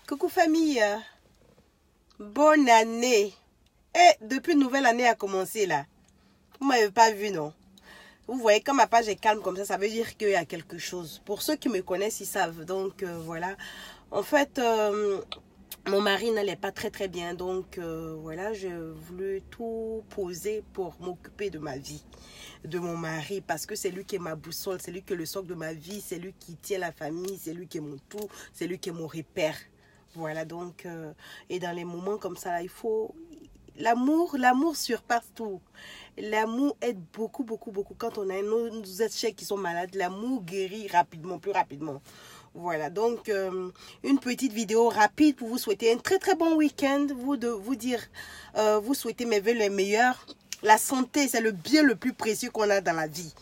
Coucou famille, bonne année. Et depuis une nouvelle année a commencé là. Vous m'avez pas vu non? Vous voyez quand ma page est calme comme ça veut dire qu'il y a quelque chose. Pour ceux qui me connaissent, ils savent. Donc voilà. En fait, mon mari n'allait pas très bien. Donc voilà, j'ai voulu tout poser pour m'occuper de ma vie, de mon mari. Parce que c'est lui qui est ma boussole, c'est lui qui est le socle de ma vie, c'est lui qui tient la famille, c'est lui qui est mon tout, c'est lui qui est mon repère. Voilà donc, et dans les moments comme ça, là, il faut... L'amour surpasse tout. L'amour aide beaucoup. Quand on a nos échecs qui sont malades, l'amour guérit rapidement, plus rapidement. Voilà, donc une petite vidéo rapide pour vous souhaiter un très bon week-end. Vous dire, vous souhaitez mes vœux les meilleurs. La santé, c'est le bien le plus précieux qu'on a dans la vie.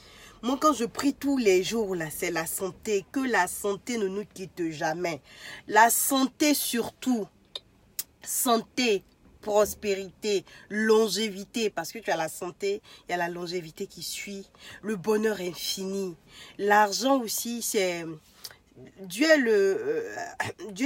Moi, quand je prie tous les jours, là, c'est la santé. Que la santé ne nous quitte jamais. La santé surtout. Santé, prospérité, longévité. Parce que tu as la santé, il y a la longévité qui suit. Le bonheur infini. L'argent aussi, c'est... Dieu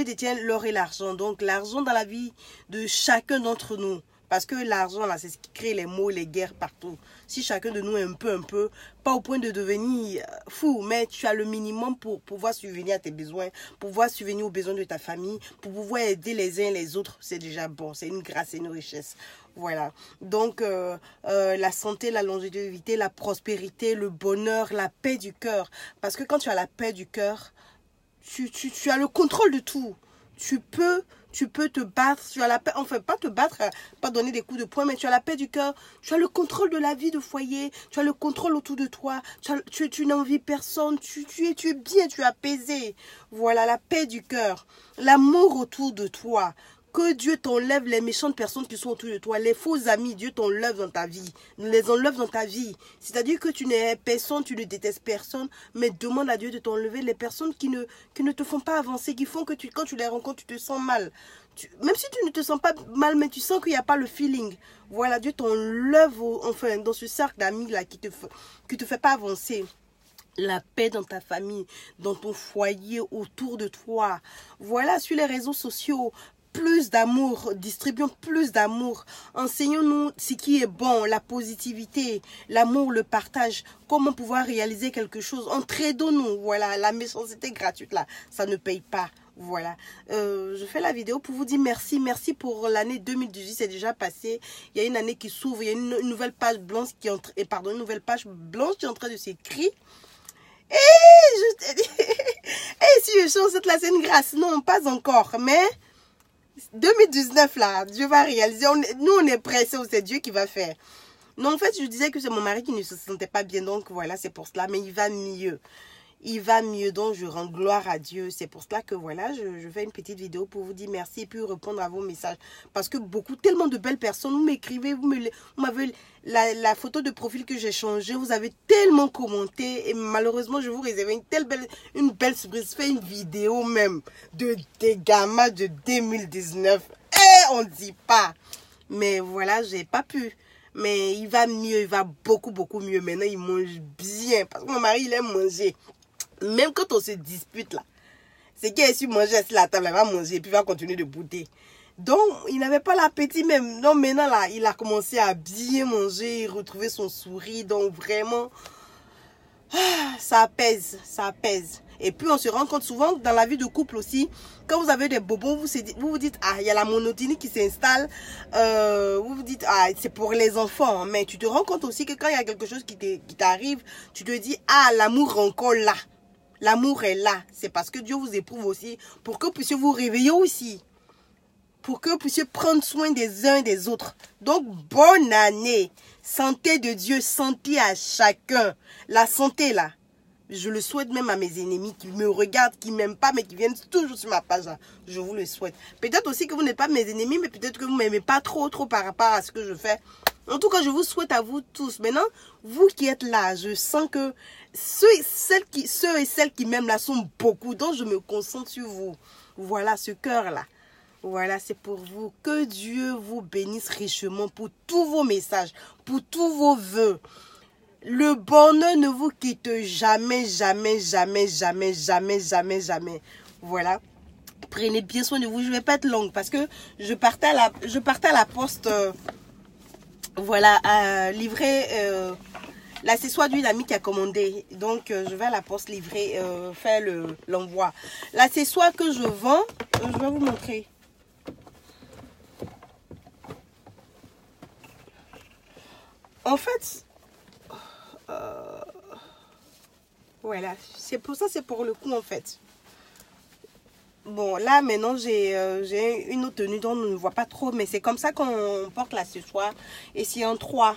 détient l'or et l'argent. Donc, l'argent dans la vie de chacun d'entre nous. Parce que l'argent, là, c'est ce qui crée les maux, les guerres partout. Si chacun de nous est un peu, pas au point de devenir fou, mais tu as le minimum pour pouvoir subvenir à tes besoins, pour pouvoir subvenir aux besoins de ta famille, pour pouvoir aider les uns les autres, c'est déjà bon. C'est une grâce et une richesse. Voilà. Donc, la santé, la longévité, la prospérité, le bonheur, la paix du cœur. Parce que quand tu as la paix du cœur, tu as le contrôle de tout. Tu peux te battre, tu as la paix, enfin pas te battre, pas donner des coups de poing, mais tu as la paix du cœur, tu as le contrôle de la vie de foyer, tu as le contrôle autour de toi, tu n'envies personne, tu es bien, tu es apaisé. Voilà, la paix du cœur, l'amour autour de toi. Que Dieu t'enlève les méchantes personnes qui sont autour de toi, les faux amis, Dieu t'enlève dans ta vie, les enlève dans ta vie. C'est-à-dire que tu n'es personne, tu ne détestes personne, mais demande à Dieu de t'enlever les personnes qui ne te font pas avancer, qui font que quand tu les rencontres, tu te sens mal. Même si tu ne te sens pas mal, mais tu sens qu'il n'y a pas le feeling. Voilà, Dieu t'enlève enfin, dans ce cercle d'amis là qui te fait pas avancer. La paix dans ta famille, dans ton foyer, autour de toi. Voilà, sur les réseaux sociaux. Plus d'amour, distribuons plus d'amour, enseignons-nous ce qui est bon, la positivité, l'amour, le partage, comment pouvoir réaliser quelque chose, entraidons-nous, voilà, la méchanceté gratuite là, ça ne paye pas, voilà. Je fais la vidéo pour vous dire merci pour l'année 2018, c'est déjà passé, il y a une année qui s'ouvre, il y a une nouvelle page blanche qui entre, une nouvelle page blanche qui est en train de s'écrire. Et je te dis, et si je chante cette là, c'est une grâce, non, pas encore, mais... 2019 là, Dieu va réaliser. Nous on est pressés, c'est Dieu qui va faire. Non, en fait, je disais que c'est mon mari qui ne se sentait pas bien, donc voilà, c'est pour cela. Mais il va mieux. Il va mieux, donc je rends gloire à Dieu. C'est pour cela que voilà, je fais une petite vidéo pour vous dire merci et puis répondre à vos messages. Parce que tellement de belles personnes, vous m'écrivez, vous m'avez la photo de profil que j'ai changée, vous avez tellement commenté et malheureusement, je vous réserve une belle surprise. Je fais une vidéo même des gamins de 2019. On dit pas. Mais voilà, j'ai pas pu. Mais il va mieux, il va beaucoup mieux. Maintenant, il mange bien. Parce que mon mari, il aime manger. Même quand on se dispute là, c'est qu'il a su manger assis à la table, il va manger et puis il va continuer de bouder. Donc, il n'avait pas l'appétit même. Donc maintenant là, il a commencé à bien manger, retrouver son sourire. Donc vraiment, ça apaise, ça apaise. Et puis on se rend compte souvent dans la vie de couple aussi, quand vous avez des bobos, vous vous dites, ah, il y a la monotonie qui s'installe. Vous vous dites, ah, c'est pour les enfants. Mais tu te rends compte aussi que quand il y a quelque chose qui t'arrive, tu te dis, ah, l'amour est encore là. L'amour est là. C'est parce que Dieu vous éprouve aussi pour que vous puissiez vous réveiller aussi. Pour que vous puissiez prendre soin des uns et des autres. Donc, bonne année. Santé de Dieu, santé à chacun. La santé là. Je le souhaite même à mes ennemis qui me regardent, qui ne m'aiment pas, mais qui viennent toujours sur ma page. Là. Je vous le souhaite. Peut-être aussi que vous n'êtes pas mes ennemis, mais peut-être que vous ne m'aimez pas trop par rapport à ce que je fais. En tout cas, je vous souhaite à vous tous. Maintenant, vous qui êtes là, je sens que ceux et celles qui m'aiment là sont beaucoup. Donc, je me concentre sur vous. Voilà, ce cœur-là. Voilà, c'est pour vous. Que Dieu vous bénisse richement pour tous vos messages, pour tous vos vœux. Le bonheur ne vous quitte jamais. Voilà. Prenez bien soin de vous. Je ne vais pas être longue parce que je partais à la poste, voilà, à livrer l'accessoire d'une amie qui a commandé. Donc, je vais à la poste livrer, faire l'envoi. L'accessoire que je vends, je vais vous montrer. En fait, voilà, c'est pour ça, c'est pour le coup en fait. Bon, là maintenant j'ai une autre tenue dont on ne voit pas trop, mais c'est comme ça qu'on porte l'accessoire. Et c'est en 3.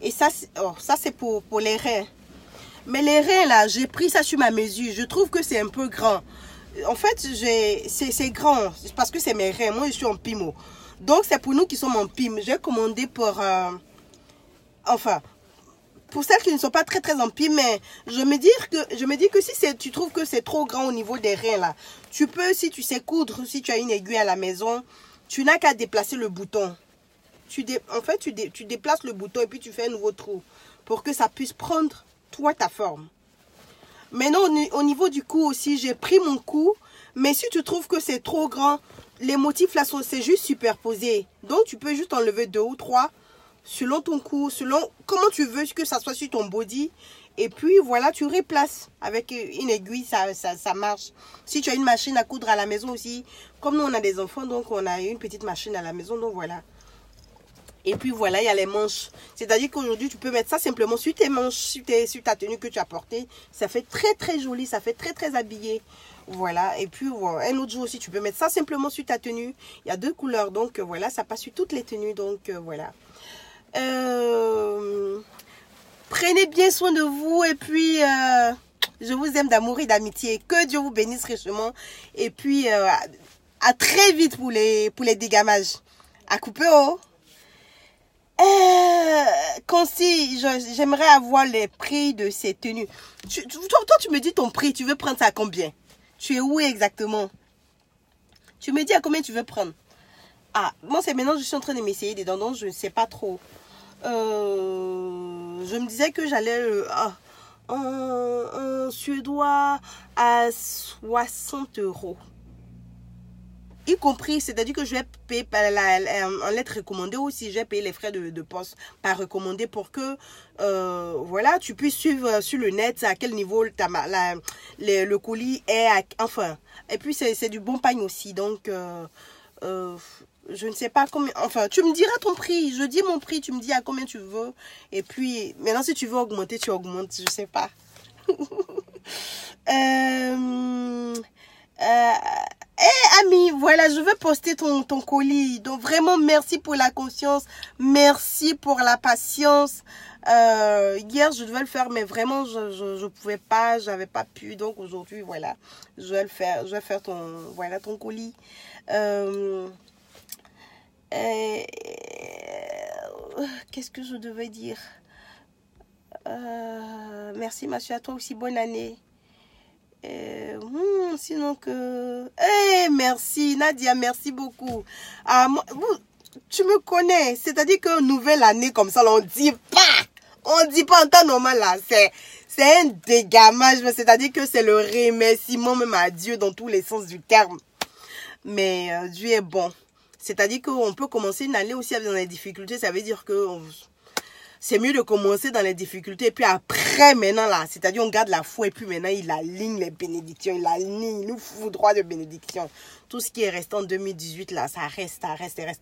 Et ça, c'est pour les reins. Mais les reins là, j'ai pris ça sur ma mesure. Je trouve que c'est un peu grand. En fait, c'est grand parce que c'est mes reins. Moi, je suis en pimo. Donc, c'est pour nous qui sommes en pime. J'ai commandé pour... enfin, pour celles qui ne sont pas très en pime, mais je me dis que si tu trouves que c'est trop grand au niveau des reins là, tu peux, si tu sais coudre, si tu as une aiguille à la maison, tu n'as qu'à déplacer le bouton. En fait, tu déplaces le bouton et puis tu fais un nouveau trou pour que ça puisse prendre toi ta forme. Maintenant, au niveau du cou aussi, j'ai pris mon cou, mais si tu trouves que c'est trop grand, les motifs là, c'est juste superposé. Donc, tu peux juste enlever 2 ou 3 selon ton cou, selon comment tu veux que ça soit sur ton body. Et puis, voilà, tu replaces avec une aiguille, ça marche. Si tu as une machine à coudre à la maison aussi, comme nous, on a des enfants, donc on a une petite machine à la maison, donc voilà. Et puis voilà, il y a les manches. C'est-à-dire qu'aujourd'hui, tu peux mettre ça simplement sur tes manches, sur ta tenue que tu as portée. Ça fait très joli, ça fait très habillé. Voilà. Et puis, voilà, un autre jour aussi, tu peux mettre ça simplement sur ta tenue. Il y a 2 couleurs, donc voilà, ça passe sur toutes les tenues. Donc voilà. Prenez bien soin de vous et puis... je vous aime d'amour et d'amitié. Que Dieu vous bénisse richement. Et puis, à très vite pour les dégamages. À couper, oh! Concis, j'aimerais avoir les prix de ces tenues. Toi, tu me dis ton prix, tu veux prendre ça à combien? Tu es où exactement? Tu me dis à combien tu veux prendre? Ah, moi c'est maintenant je suis en train de m'essayer des dents, donc je ne sais pas trop. Je me disais que j'allais en suédois à 60 €. Y compris, c'est-à-dire que je vais payer en lettre recommandée aussi, je vais payer les frais de poste par recommandé pour que, voilà, tu puisses suivre sur le net à quel niveau le colis est, enfin. Et puis, c'est du bon pagne aussi, donc, je ne sais pas combien, enfin, tu me diras ton prix, je dis mon prix, tu me dis à combien tu veux. Et puis, maintenant, si tu veux augmenter, tu augmentes, je ne sais pas. Ami, voilà, je vais poster ton colis. Donc vraiment, merci pour la confiance. Merci pour la patience. Hier, je devais le faire, mais vraiment, je pouvais pas. J'avais pas pu. Donc aujourd'hui, voilà, je vais le faire. Je vais faire ton colis. Qu'est-ce que je devais dire? Merci, ma chère, à toi aussi, bonne année. Sinon que... merci Nadia, merci beaucoup. Ah, tu me connais, c'est-à-dire que nouvelle année comme ça, on dit pas en temps normal là, c'est un dégamage, c'est-à-dire que c'est le remerciement même à Dieu dans tous les sens du terme. Mais Dieu est bon. C'est-à-dire qu'on peut commencer une année aussi avec des difficultés, ça veut dire que... c'est mieux de commencer dans les difficultés et puis après maintenant là, c'est-à-dire on garde la foi et puis maintenant il aligne les bénédictions, il nous fout droit de bénédictions. Tout ce qui est resté en 2018 là, ça reste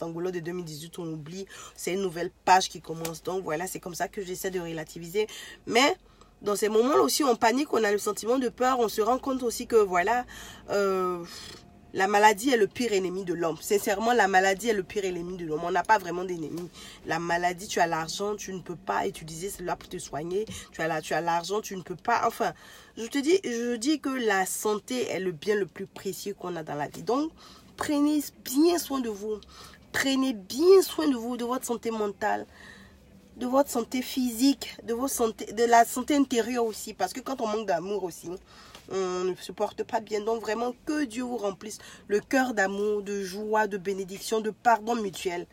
en boulot de 2018, on oublie, c'est une nouvelle page qui commence. Donc voilà, c'est comme ça que j'essaie de relativiser. Mais dans ces moments là aussi on panique, on a le sentiment de peur, on se rend compte aussi que voilà, la maladie est le pire ennemi de l'homme. Sincèrement, la maladie est le pire ennemi de l'homme. On n'a pas vraiment d'ennemi. La maladie, tu as l'argent, tu ne peux pas utiliser cela pour te soigner. Tu as l'argent, tu ne peux pas... Enfin, je dis que la santé est le bien le plus précieux qu'on a dans la vie. Donc, prenez bien soin de vous. Prenez bien soin de vous, de votre santé mentale, de votre santé physique, de la santé intérieure aussi. Parce que quand on manque d'amour aussi... on ne se porte pas bien. Donc vraiment que Dieu vous remplisse le cœur d'amour, de joie, de bénédiction, de pardon mutuel.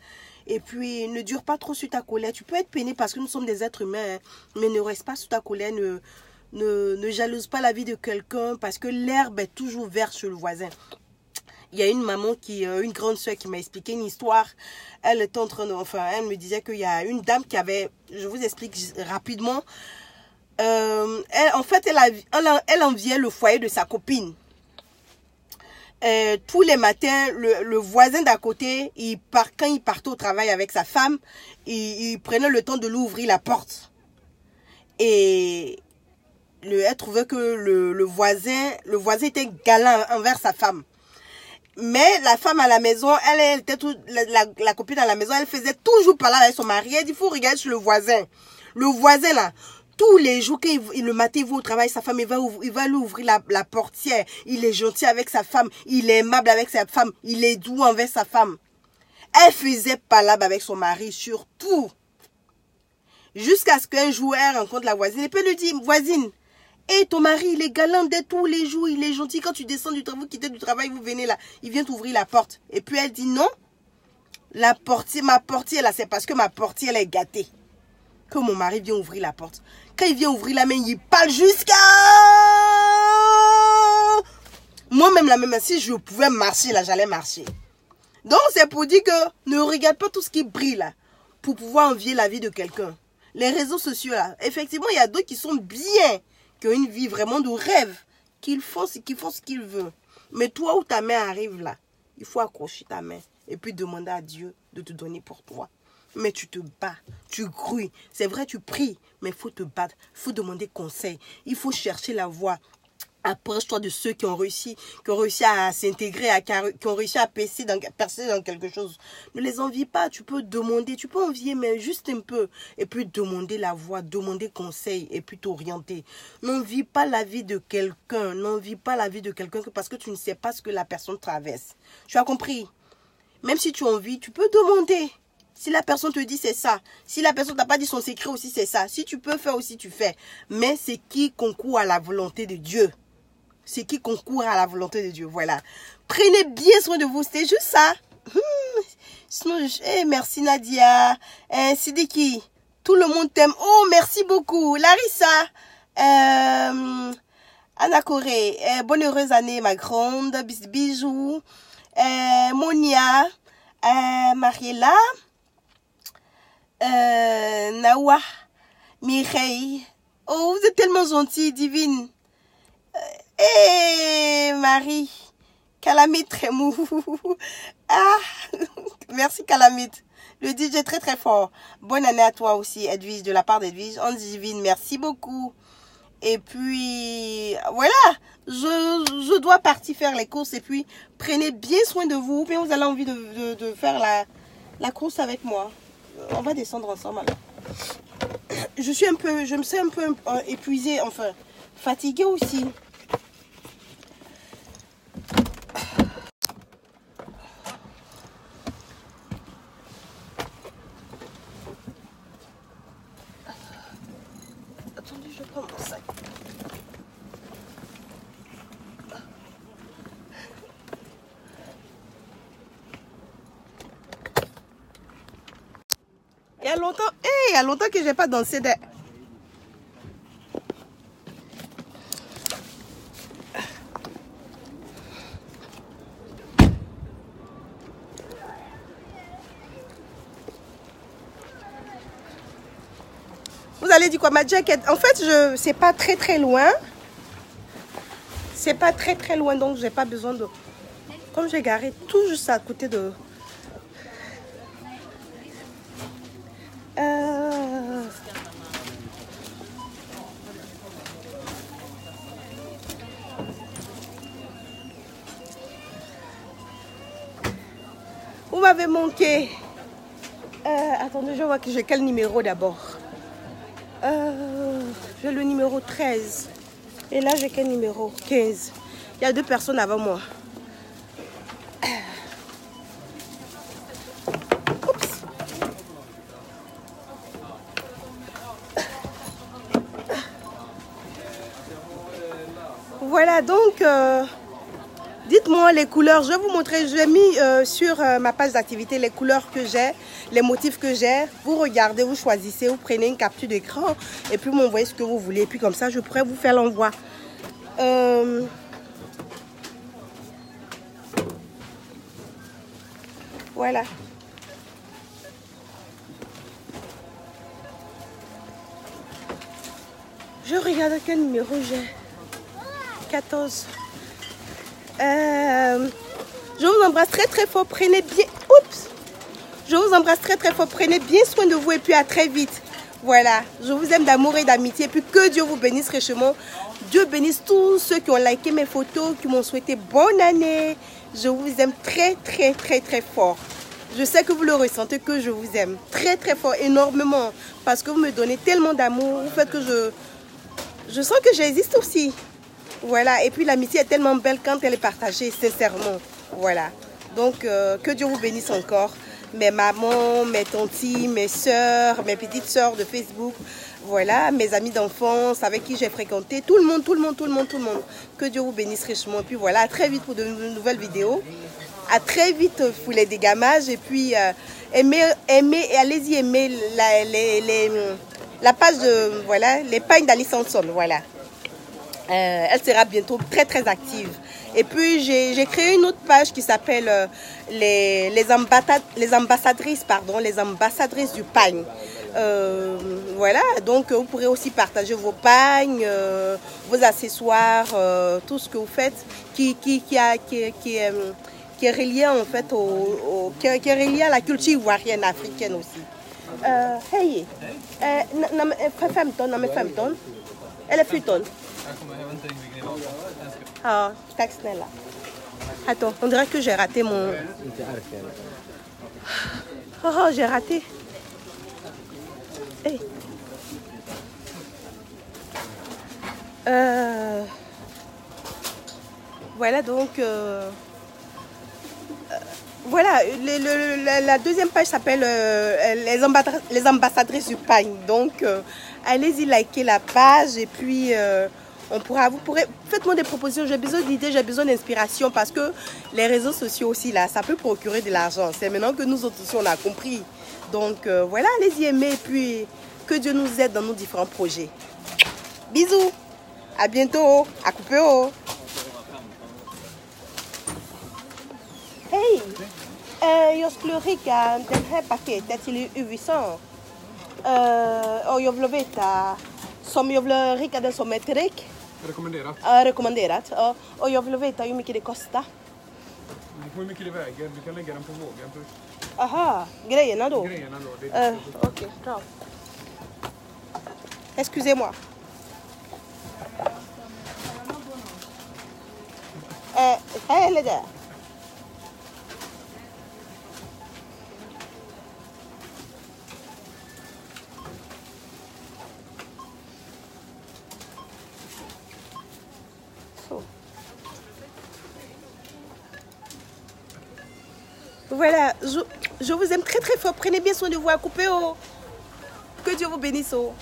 Et puis ne dure pas trop sur ta colère. Tu peux être peiné parce que nous sommes des êtres humains, hein, mais ne reste pas sur ta colère. Ne jalouse pas la vie de quelqu'un parce que l'herbe est toujours verte chez le voisin. il y a une maman une grande soeur qui m'a expliqué une histoire. Elle était en train de, elle me disait qu'il y a une dame qui avait, je vous explique rapidement. En fait, elle enviait le foyer de sa copine. Tous les matins, le voisin d'à côté, quand il partait au travail avec sa femme, il prenait le temps de lui ouvrir la porte. Et elle trouvait que le voisin était galant envers sa femme. Mais la femme à la maison, elle était la copine à la maison, elle faisait toujours parler avec son mari. Elle dit, il faut regarder sur le voisin. Le voisin là, tous les jours, le matin, il va au travail, sa femme, il va lui ouvrir la portière. Il est gentil avec sa femme, il est aimable avec sa femme, il est doux envers sa femme. Elle faisait palabre avec son mari sur tout. Jusqu'à ce qu'un jour, elle rencontre la voisine et peut lui dire, voisine, et ton mari, il est galant dès tous les jours, il est gentil. Quand tu descends du travail, vous quittez du travail, vous venez là, il vient t'ouvrir la porte. Et puis elle dit non, ma portière là, c'est parce que ma portière elle est gâtée que mon mari vient ouvrir la porte. Quand il vient ouvrir la main, il parle jusqu'à... Moi-même, la même, si je pouvais marcher là, j'allais marcher. Donc c'est pour dire que ne regarde pas tout ce qui brille là, pour pouvoir envier la vie de quelqu'un. Les réseaux sociaux là, effectivement, il y a d'autres qui sont bien, qui ont une vie vraiment de rêve, qui font ce qu'ils veulent. Mais toi où ta main arrive là, il faut accrocher ta main et puis demander à Dieu de te donner pour toi. Mais tu te bats, tu grouilles. C'est vrai, tu pries, mais il faut te battre, il faut demander conseil. Il faut chercher la voie. Approche-toi de ceux qui ont réussi à s'intégrer, qui ont réussi à percer dans quelque chose. Ne les envie pas, tu peux demander, tu peux envier, mais juste un peu. Et puis demander la voie, demander conseil, et puis t'orienter. N'envie pas la vie de quelqu'un, n'envie pas la vie de quelqu'un parce que tu ne sais pas ce que la personne traverse. Tu as compris? Même si tu envies, tu peux demander. Si la personne te dit c'est ça, si la personne t'a pas dit son secret aussi c'est ça, si tu peux faire aussi tu fais. Mais c'est qui concourt à la volonté de Dieu. C'est qui concourt à la volonté de Dieu. Voilà. Prenez bien soin de vous. C'était juste ça. Sinon, merci Nadia. Sidiki. Tout le monde t'aime. Oh, merci beaucoup. Larissa. Anna Corée. Bonne heureuse année, ma grande. Bisous. Monia. Mariella. Nawa. Mireille. Oh, vous êtes tellement gentille, divine. Marie, Calamite Trémou. Ah, merci Calamite. Le DJ est très très fort. Bonne année à toi aussi, Edwige, de la part d'Edwige. En divine, merci beaucoup. Et puis, voilà, je dois partir faire les courses. Et puis, prenez bien soin de vous. Puis vous avez envie de faire la course avec moi. On va descendre ensemble alors. Je me sens un peu épuisée, enfin, fatiguée aussi. Attendez, je prends mon sac. Il y a longtemps que j'ai pas dansé de... Vous allez dire quoi, ma jacket? En fait, c'est pas très loin. C'est pas très loin, donc j'ai pas besoin de... Comme j'ai garé tout juste à côté de... Vous m'avez manqué. Attendez, je vois que j'ai quel numéro d'abord. J'ai le numéro 13. Et là, j'ai quel numéro? 15. Il y a 2 personnes avant moi. Oups. Voilà, donc, dites-moi les couleurs. Je vais vous montrer. Je l'ai mis sur ma page d'activité les couleurs que j'ai, les motifs que j'ai. Vous regardez, vous choisissez, vous prenez une capture d'écran et puis vous m'envoyez ce que vous voulez. Et puis comme ça, je pourrais vous faire l'envoi. Voilà. Je regarde quel numéro j'ai. 14. Je vous embrasse très très fort. Prenez bien. Oups. Je vous embrasse très très fort. Prenez bien soin de vous et puis à très vite. Voilà. Je vous aime d'amour et d'amitié. Et puis que Dieu vous bénisse richement. Dieu bénisse tous ceux qui ont liké mes photos, qui m'ont souhaité bonne année. Je vous aime très très très très fort. Je sais que vous le ressentez, que je vous aime très très fort, énormément. Parce que vous me donnez tellement d'amour. Vous faites que je sens que j'existe aussi. Voilà. Et puis l'amitié est tellement belle quand elle est partagée, sincèrement. Voilà. Donc que Dieu vous bénisse encore. Mes mamans, mes tantis, mes soeurs, mes petites soeurs de Facebook. Voilà, mes amis d'enfance avec qui j'ai fréquenté. Tout le monde, tout le monde, tout le monde, tout le monde. Que Dieu vous bénisse richement. Et puis voilà, à très vite pour de nouvelles vidéos. À très vite pour les dégamages. Et puis, aimez et allez-y aimer la page de, voilà, les pagnes d'Alice Hanson. Voilà. Elle sera bientôt très très active. Et puis j'ai créé une autre page qui s'appelle les ambassadrices du pagne. Voilà, donc vous pourrez aussi partager vos pagnes, vos accessoires, tout ce que vous faites qui est relié en fait qui est relié à la culture ivoirienne africaine aussi. Hey, elle est fluton. Ah, taxe là. Attends, on dirait que j'ai raté mon... Oh, j'ai raté. Hey. Voilà donc... voilà, la deuxième page s'appelle les ambassadrices du pagne. Donc, allez-y liker la page et puis... faites-moi des propositions, j'ai besoin d'idées, j'ai besoin d'inspiration parce que les réseaux sociaux aussi là, ça peut procurer de l'argent. C'est maintenant que nous autres aussi on a compris. Donc voilà, allez-y aimer et puis que Dieu nous aide dans nos différents projets. Bisous, à bientôt, à couper haut. Hey, jag skulle skicka den här paketet till USA. Och jag vill veta som jag vill skicka den som ett trick. Rekommenderat. Ja, rekommenderat. Ja. Och jag vill veta hur mycket det kostar. Hur mycket det väger. Vi kan lägga den på vågen först. Aha, grejerna då? Grejerna då. Okej, bra. Excusez-moi. Här eller där? Voilà, je vous aime très très fort. Prenez bien soin de vous à couper. Oh. Que Dieu vous bénisse. Oh.